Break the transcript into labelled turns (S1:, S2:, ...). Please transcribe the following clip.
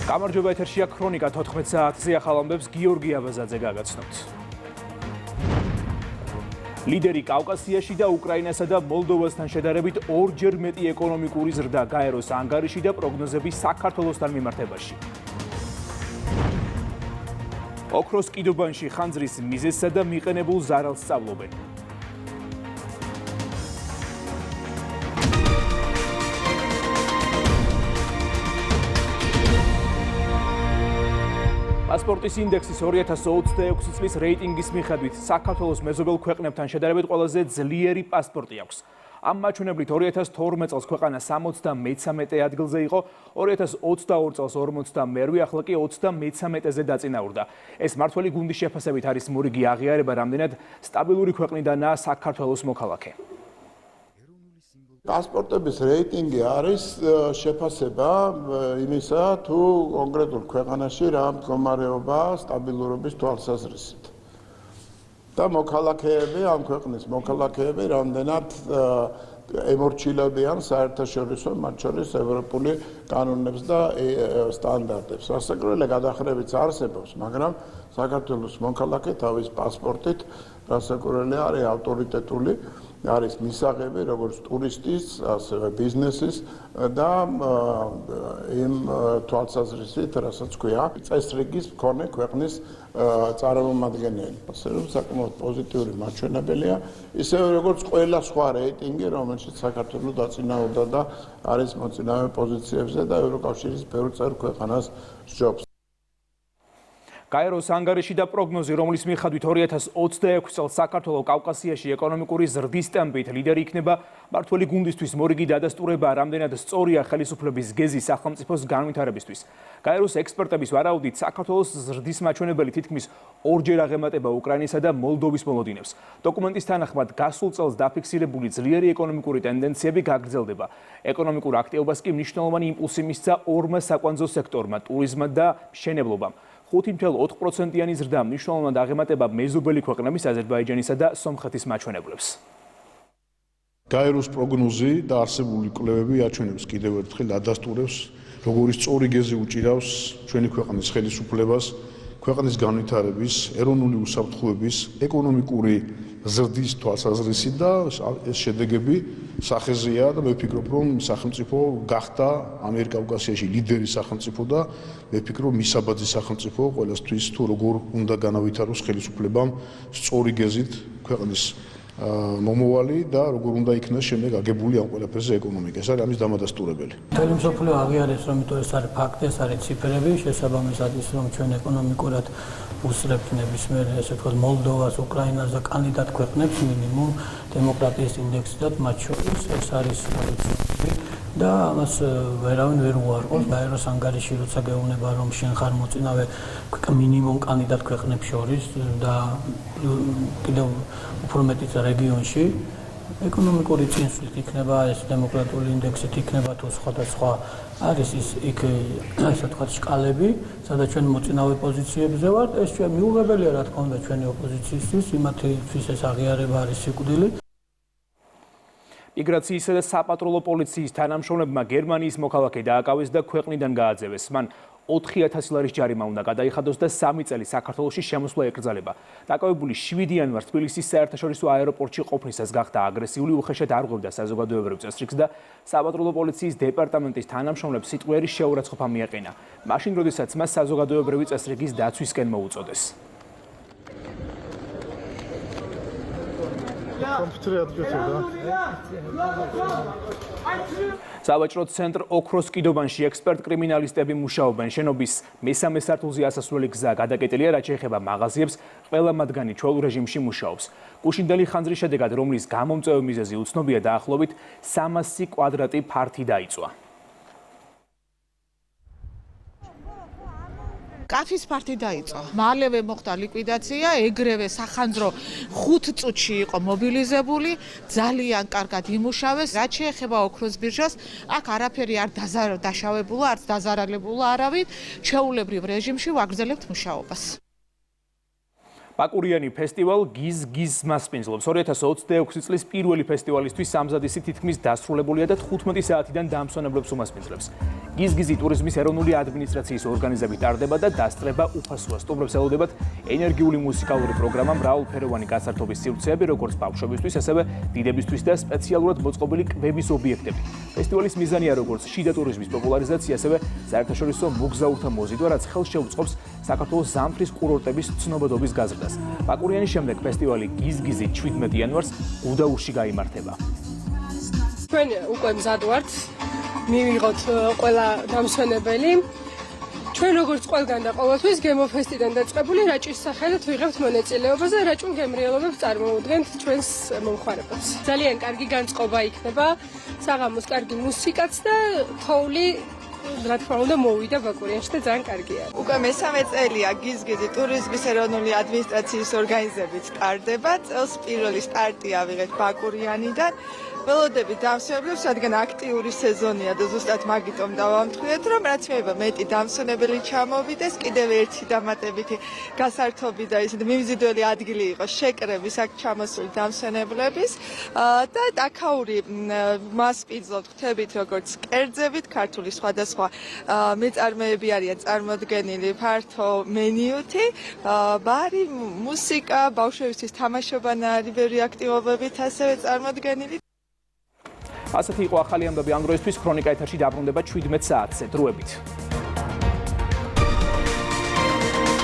S1: გამარჯობა, ეთერშია ქრონიკა 14 საათზე ახალ ამბებს გიორგი აბაზაძე გაგაცნობთ. ლიდერი კავკასიაში და უკრაინასა და მოლდოვასთან შედარებით ორჯერ მეტი ეკონომიკური ზრდა გაეროს ანგარიში და პროგნოზები საქართველოსთან მიმართებაში. ოქროს კიდობანში ხანძრის მიზეზსა და მიყენებულ ზარალს სწავლობენ. პასპორტის ინდექსის 2026 წლის რეიტინგის მიხედვით საქართველოს მეზობელ ქვეყნებთან შედარებით ყველაზე ძლიერი პასპორტი აქვს. ამ მაჩვენებლით 2012 წელს ქვეყანა 73 ადგილზე იყო, 2022 წელს 42, ახლა კი 33-ზე დაწინაურდა. ეს მართველი გუნდის შეფასებით არის მორიგი აღიარება, რამდენად სტაბილური ქვეყნიდანაა საქართველოს მოქალაქე.
S2: პასპორტების რეიტინგი არის შეფასება იმისა, თუ კონკრეტულ ქვეყანაში რა მდგომარეობა სტაბილურობის თვალსაზრისით. და მოქალაქეები, ამ ქვეყნის მოქალაქეები რამდენად ემორჩილებიან საერთაშორისო, მათ შორის ევროპული კანონებს და სტანდარტებს. რასაკვირველია, გადახრებიც არსებობს, მაგრამ საქართველოს მოქალაქე თავის პასპორტით რასაკვირველია არის ავტორიტეტული, არის მისაღები როგორც ტურისტის, ასევე ბიზნესის და იმ თვალსაზრისით, რასაც ქვია, წესრიგის მქონე ქვეყნის წარმომადგენელი. ასე რომ საკმაოდ პოზიტიური მაჩვენებელია, ისევე როგორც ყველა სხვა რეიტინგი, რომელშიც საქართველო დაწინაურდა და არის მოწინავე პოზიციებზე და ევროკავშირის ბევრ წევრ ქვეყანას სჯობს.
S1: გაეროს ანგარიში და პროგნოზი, რომლის მიხედვით 2026 წელს საქართველო კავკასიაში ეკონომიკური ზრდის ტემპით ლიდერი იქნება, მართველი გუნდისთვის მორიგი დადასტურება, რამდენად სწორია ხელისუფლების გეზი სახელმწიფოს განვითარებისთვის. გაეროს ექსპერტების ვარაუდით, საქართველოს ზრდის მაჩვენებელი თითქმის ორჯერ აღემატება უკრაინისა და მოლდოვის მოლოდინებს. დოკუმენტის თანახმად, გასულ წელს დაფიქსირებული ძლიერი ეკონომიკური ტენდენციები გაგრძელდება. ეკონომიკურ აქტივობას კი მნიშვნელოვანი იმპულსი მისცა ორმა საკვანძო სექტორმა, ტურიზმმა და მშენებლობამ. 5.4%-იანი ზრდა მნიშვნელოვნად აღემატება მეზობელი ქვეყნების აზერბაიჯანისა და სომხეთის მაჩვენებლებს.
S3: გაეროს პროგნოზი და არსებული კვლევები აჩვენებს კიდევ ერთხელ ადასტურებს, როგორი სწორი გეზი უჭირავს ჩვენი ქვეყნის ხელისუფლებას, ქვეყნის განვითარების, ეროვნული უსაფრთხოების, ეკონომიკური ზრდის თვალსაზრისით და ეს შედეგები სახეზეა და მე ვფიქრობ, რომ სახელმწიფო გახდა ამიერკავკასიაში ლიდერი სახელმწიფო და მე ვფიქრობ, მისაბაძი სახელმწიფო ყველასთვის თუ როგორ უნდა განავითაროს ხელისუფლებამ სწორი გეზით ქვეყნის მომავალი და როგორ უნდა იქნას შემდეგ აგებული ამ ყველაფერზე ეკონომიკა. ეს არის ამის დამადასტურებელი.
S4: მთელი მსოფლიო აღიარებს, რომ ეს არის ფაქტი, ეს არის ციფრები, შესაბამისად ის, რომ ჩვენ ეკონომიკურად უსწრებთ ნებისმიერ, ესე ვთქვათ, მოლდოვას, უკრაინას და კანდიდატ ქვეყნებს მინიმუმ დემოკრატიის ინდექსიდან მათ შორის ეს არის ციფრი და ამას ვერავინ ვერ უარყოს. გაეროს ანგარიში როცა გეუბნება, რომ შენ ხარ მოწინავე მინიმუმ კანდიდატ ქვეყნებს შორის და კიდევ უფრო მეტიც რეგიონში ეკონომიკური წინსვლით იქნება ეს დემოკრატიული ინდექსით იქნება თუ სხვადასხვა არის ის იქ ასე ვთქვათ შკალები, სადაც ჩვენ მოწინავე პოზიციებზე ვართ. ეს ჩვენ მიუღებელია რა თქმა უნდა ჩვენი ოპოზიციისთვის, იმათთვის ეს აღიარება არის სიკვდილი.
S1: მიგრაციისა და საპატრულო პოლიციის თანამშრომლებმა გერმანიის მოქალაქე დააკავეს და ქვეყნიდან გააძევეს. მან 4,000 ლარის ჯარიმა უნდა გადაიხადოს და 3 წელი საქართველოში შემოსვლა ეკრძალება. დაკავებული 7 იანვარს თბილისის საერთაშორისო აეროპორტში ყოფნისას გახდა აგრესიული, უხეშად არღვევდა საზოგადოებრივ წესრიგს და საპატრულო პოლიციის დეპარტამენტის თანამშრომლებს სიტყვიერი შეურაცხყოფა მიაყენა. მაშინ, როდესაც მას საზოგადოებრივი წესრიგის დაცვისკენ მოუწოდეს. სავაჭრო ცენტრ ოქროს კიდობანში ექსპერტ კრიმინალისტები მუშაობენ. შენობის მესამე სართულზე ასასვლელი გზა გადაკეტილია, რაც შეეხება მაღაზიებს, ყველა მათგანი ჩვეულ რეჟიმში მუშაობს. გუშინდელი ხანძრის შედეგად, რომლის გამომწვევი მიზეზი უცნობია, დაახლოებით 300 კვადრატი ფართი დაიწვა.
S5: კაფის ფართი დაიწყო. მალევე მოხდა ლიკვიდაცია, ეგრევე სახანძრო 5 წუთში იყო მობილიზებული, ძალიან კარგად იმუშავეს. რაც შეეხება ოქროს ბირჟას, აქ არაფერი არ დაშავებულა, არც დაზარალებულა არავინ, ჩვეულებრივ რეჟიმში ვაგრძელებთ მუშაობას.
S1: პაკურიანი ფესტივალ გიზ-გიზ მასპინძლობს. 2026 წლის პირველი ფესტივალისთვის სამზადისი თითქმის დასრულებულია და 15 საათიდან დამსვენებლებს უმასპინძლებს. გიზ-გიზი ტურიზმის ეროვნული ადმინისტრაციის ორგანიზებით ტარდება და დასწრება უფასოა. სტუმრებს ელოდებათ ენერგიული მუსიკალური პროგრამა, მრავალფეროვანი გასართობის სივრცეები, როგორც ბავშვებისთვის, ასევე დიდებისთვის და სპეციალურად მოწყობილი კვების ობიექტები. ფესტივალის მიზანია როგორც შიდა ტურიზმის პოპულარიზაცია, ასევე საერთაშორისო მოგზაურთა მოზიდვა, რაც ხელს შეუწყობს საქართველოს ზამთრის კურორტების ცნობადობის გაზრდას. პაკურიანის შემდეგ ფესტივალი გიზ-გიზი 17 იანვარს გუდაუთში გაიმართება.
S6: ჩვენ უკვე მზად ვართ, მივიღოთ ყველა დამსვენებელი. ჩვენ როგორც ყველგან და ყოველთვის გემოფესტიდან დაწყებული რაჭის სახელით ვიღებთ მონაწილეობას და რაჭულ გემრიელობებს წარმოუდგენთ ჩვენს მომხმარებელს. ძალიან კარგი განწყობა იქნება, საღამოს კარგი მუსიკაც და თოვლი რა თქმა უნდა მოვიდა ბაკურიანში და ძალიან კარგია.
S7: უკვე მესამე წელია გიზ-გიზი ტურიზმის ეროვნული ადმინისტრაციის ორგანიზებით ტარდება. წელს პირველი სტარტი ავიღეთ ბაკურიანიდან. ველოდებით დამსვენებლებს, რადგან აქტიური სეზონია და ზუსტად მაგიტომ დავამთხვიეთ, რომ რაც შეიძლება მეტი დამსვენებელი ჩამოვიდეს, კიდევ ერთი დამატებითი გასართობი და ისეთი მიმზიდველი ადგილი იყოს შეკრების აქ ჩამოსული დამსვენებლების და აქაური მასპინძლობთ ხვდებით როგორც კერძებით, ქართული სხვადასხვა მეწარმეები არიან წარმოდგენილი ფართო მენიუთი, ბარი, მუსიკა, ბავშვებისთვის თამაშობანარი ბევრი აქტივობებით ასევე წარმოდგენილი.
S1: ასეთი იყო ახალი ამბები ამ დროისთვის. ქრონიკა ეთერში დაბრუნდება 17 საათზე. დროებით.